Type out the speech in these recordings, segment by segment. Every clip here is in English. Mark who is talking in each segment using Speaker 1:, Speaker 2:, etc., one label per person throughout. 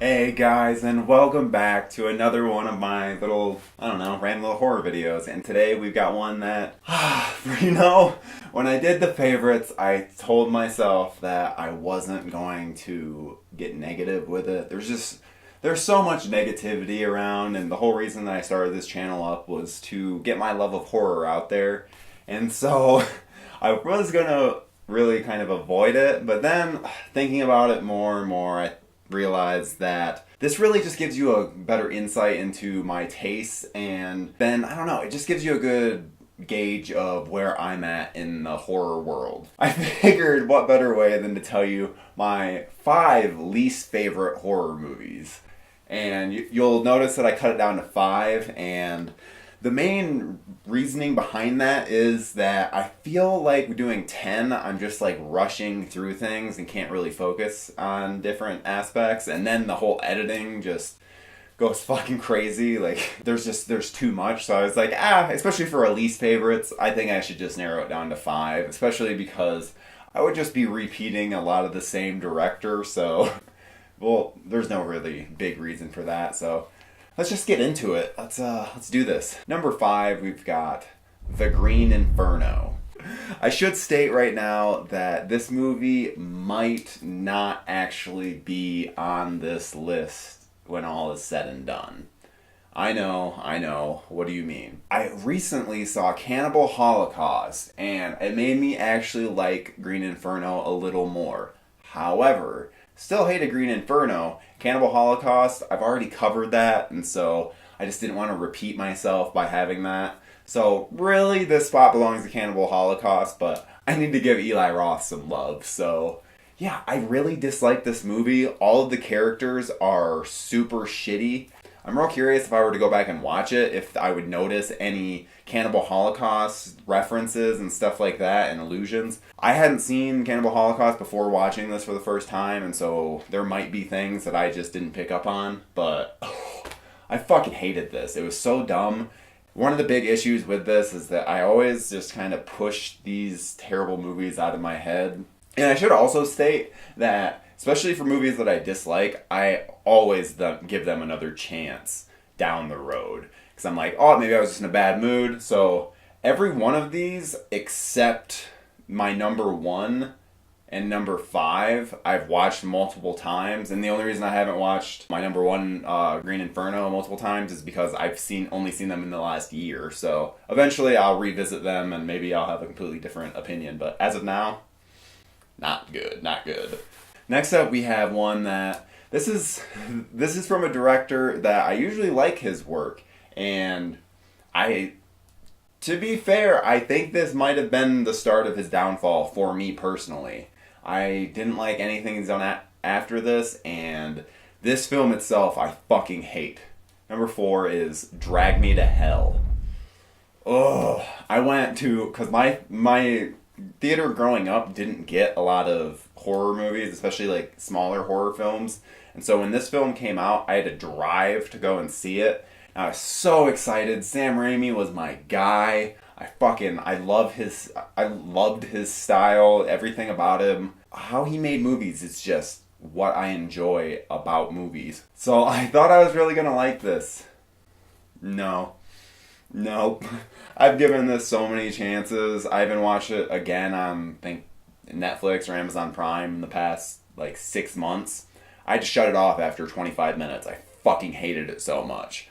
Speaker 1: Hey guys, and welcome back to another one of my little, random little horror videos. And today we've got one that, when I did the favorites, I told myself that I wasn't going to get negative with it. There's so much negativity around, and the whole reason that I started this channel up was to get my love of horror out there. And so I was gonna really kind of avoid it, but then thinking about it more and more, I realize that this really just gives you a better insight into my tastes, and then it just gives you a good gauge of where I'm at in the horror world. I figured what better way than to tell you my 5 least favorite horror movies. And you'll notice that I cut it down to 5, and the main reasoning behind that is that I feel like doing 10, I'm just like rushing through things and can't really focus on different aspects. And then the whole editing just goes fucking crazy. Like, there's too much. So I was like, especially for our least favorites, I think I should just narrow it down to 5, especially because I would just be repeating a lot of the same director. So, well, there's no really big reason for that. So let's just get into it. Let's do this. Number 5, we've got The Green Inferno. I should state right now that this movie might not actually be on this list when all is said and done. I know. What do you mean? I recently saw Cannibal Holocaust, and it made me actually like Green Inferno a little more. However, still hated Green Inferno. Cannibal Holocaust, I've already covered that, and so I just didn't want to repeat myself by having that. So really, this spot belongs to Cannibal Holocaust, but I need to give Eli Roth some love. So yeah, I really dislike this movie. All of the characters are super shitty. I'm real curious if I were to go back and watch it, if I would notice any Cannibal Holocaust references and stuff like that and allusions. I hadn't seen Cannibal Holocaust before watching this for the first time, and so there might be things that I just didn't pick up on, but I fucking hated this. It was so dumb. One of the big issues with this is that I always just kind of push these terrible movies out of my head. And I should also state that, especially for movies that I dislike, I always give them another chance down the road. Because I'm like, maybe I was just in a bad mood. So every one of these, except my number 1 and number 5, I've watched multiple times. And the only reason I haven't watched my number 1, Green Inferno, multiple times is because I've only seen them in the last year. So eventually I'll revisit them and maybe I'll have a completely different opinion. But as of now, not good. Next up, we have one that this is from a director that I usually like his work, and to be fair, I think this might have been the start of his downfall for me personally. I didn't like anything he's done after this, and this film itself I fucking hate. Number 4 is Drag Me to Hell. I went to, because my theater growing up didn't get a lot of horror movies, especially like smaller horror films. And so when this film came out, I had to drive to go and see it. And I was so excited. Sam Raimi was my guy. I loved his style, everything about him. How he made movies is just what I enjoy about movies. So I thought I was really gonna like this. Nope. I've given this so many chances. I haven't watched it again on, I think, Netflix or Amazon Prime in the past, 6 months. I just shut it off after 25 minutes. I fucking hated it so much.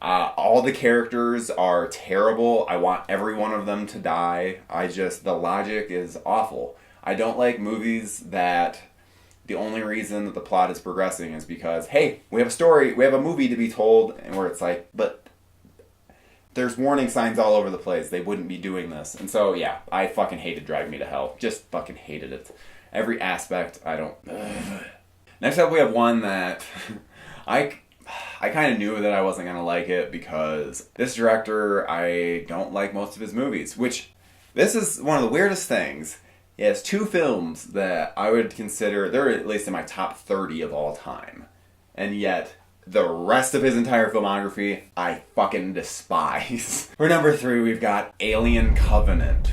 Speaker 1: All the characters are terrible. I want every one of them to die. The logic is awful. I don't like movies that the only reason that the plot is progressing is because, hey, we have a story, we have a movie to be told, and where it's like, but there's warning signs all over the place. They wouldn't be doing this. And so, yeah, I fucking hated Drag Me to Hell. Just fucking hated it. Every aspect, I don't... Next up, we have one that I kind of knew that I wasn't going to like it because this director, I don't like most of his movies, which this is one of the weirdest things. He has 2 films that I would consider, they're at least in my top 30 of all time. And yet, the rest of his entire filmography, I fucking despise. For number 3, we've got Alien Covenant.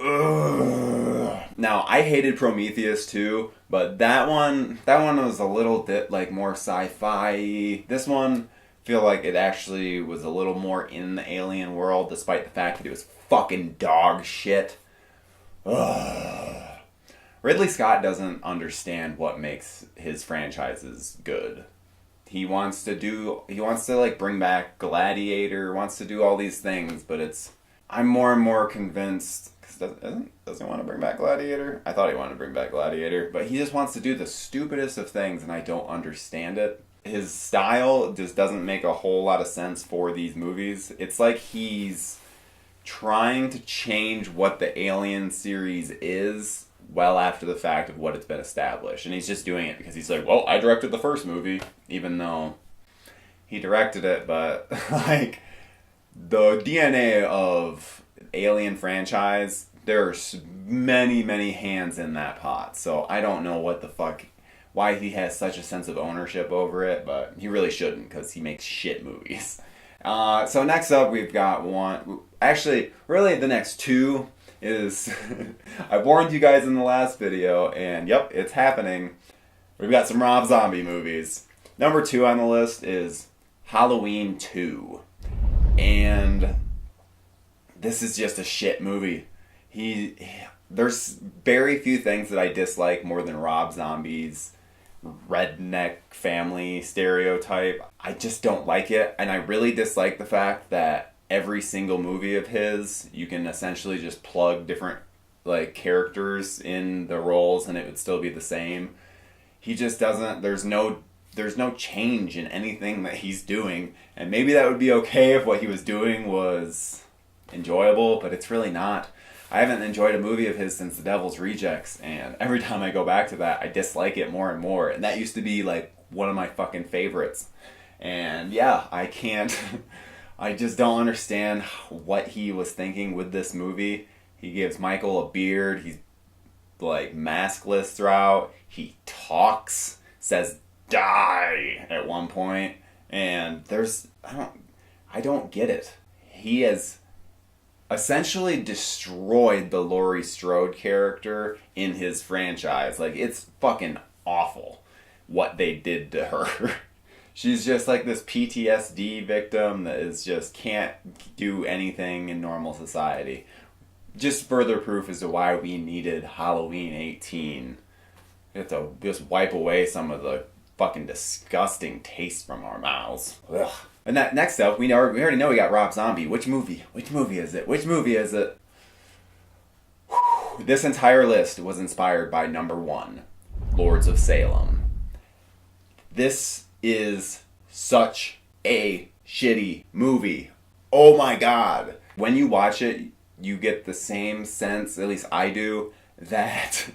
Speaker 1: Ugh. Now, I hated Prometheus too, but that one was a little bit like more sci-fi. This one, feel like it actually was a little more in the alien world, despite the fact that it was fucking dog shit. Ugh. Ridley Scott doesn't understand what makes his franchises good. He wants to like bring back Gladiator, wants to do all these things, but I'm more and more convinced, because doesn't he want to bring back Gladiator? I thought he wanted to bring back Gladiator, but he just wants to do the stupidest of things, and I don't understand it. His style just doesn't make a whole lot of sense for these movies. It's like he's trying to change what the Alien series is well after the fact of what it's been established. And he's just doing it because he's like, well, I directed the first movie, even though he directed it, but like the DNA of Alien franchise, there's many, many hands in that pot. So I don't know what the fuck, why he has such a sense of ownership over it, but he really shouldn't because he makes shit movies. So next up we've got one, actually really the next two is, I warned you guys in the last video, and yep, it's happening. We've got some Rob Zombie movies. Number 2 on the list is Halloween 2. And this is just a shit movie. There's very few things that I dislike more than Rob Zombie's redneck family stereotype. I just don't like it, and I really dislike the fact that every single movie of his, you can essentially just plug different like characters in the roles and it would still be the same. He just doesn't, there's no change in anything that he's doing, and maybe that would be okay if what he was doing was enjoyable, but it's really not. I haven't enjoyed a movie of his since The Devil's Rejects, and every time I go back to that, I dislike it more and more, and that used to be like one of my fucking favorites. And yeah, I can't I just don't understand what he was thinking with this movie. He gives Michael a beard. He's like maskless throughout. He talks, says "die" at one point, and I don't get it. He has essentially destroyed the Laurie Strode character in his franchise. Like, it's fucking awful what they did to her. She's just like this PTSD victim that can't do anything in normal society. Just further proof as to why we needed Halloween 18. We have to just wipe away some of the fucking disgusting taste from our mouths. Ugh. And that next up, we already know we got Rob Zombie. Which movie? Which movie is it? Which movie is it? Whew. This entire list was inspired by number 1, Lords of Salem. This is such a shitty movie. Oh my god. When you watch it, you get the same sense, at least I do, that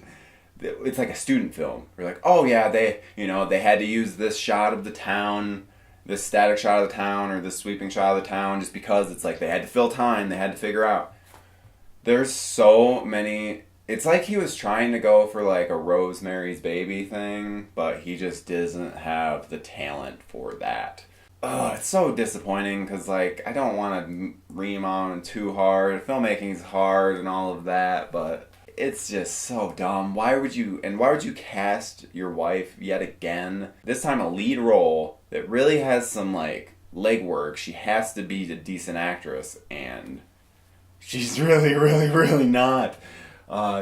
Speaker 1: it's like a student film. You're like, oh yeah, they had to use this shot of the town, this static shot of the town, or this sweeping shot of the town, just because it's like they had to fill time, they had to figure out. There's so many. It's like he was trying to go for like a Rosemary's Baby thing, but he just doesn't have the talent for that. It's so disappointing because like I don't want to ream on too hard. Filmmaking's hard and all of that, but it's just so dumb. Why would you cast your wife yet again? This time a lead role that really has some like legwork. She has to be a decent actress, and she's really, really, really not.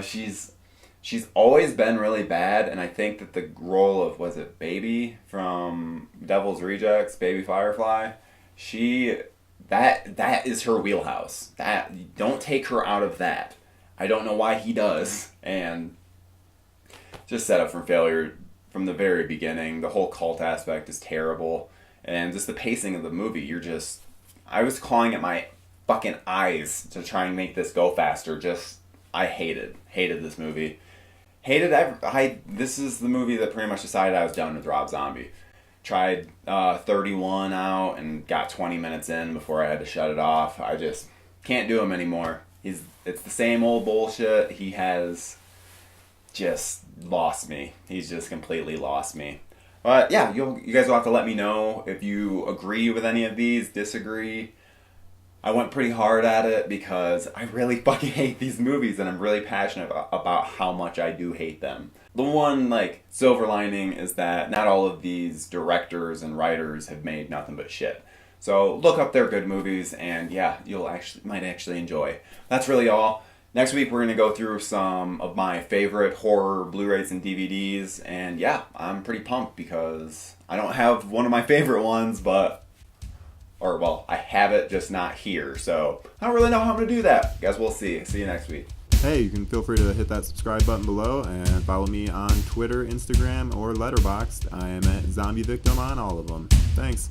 Speaker 1: She's always been really bad, and I think that the role of, was it Baby from Devil's Rejects, Baby Firefly, that is her wheelhouse. Don't take her out of that. I don't know why he does, and just set up for failure from the very beginning. The whole cult aspect is terrible, and just the pacing of the movie, I was clawing at my fucking eyes to try and make this go faster. I hated this movie. This is the movie that pretty much decided I was done with Rob Zombie. Tried 31 out and got 20 minutes in before I had to shut it off. I just can't do him anymore. It's the same old bullshit. He has just lost me. He's just completely lost me. But yeah, you guys will have to let me know if you agree with any of these, disagree. I went pretty hard at it because I really fucking hate these movies and I'm really passionate about how much I do hate them. The one, like, silver lining is that not all of these directors and writers have made nothing but shit. So look up their good movies and yeah, might actually enjoy. That's really all. Next week we're going to go through some of my favorite horror Blu-rays and DVDs, and yeah, I'm pretty pumped because I don't have one of my favorite ones, I have it, just not here, so I don't really know how I'm going to do that. Guess we'll see. See you next week.
Speaker 2: Hey, you can feel free to hit that subscribe button below and follow me on Twitter, Instagram, or Letterboxd. I am at Zombie Victim on all of them. Thanks.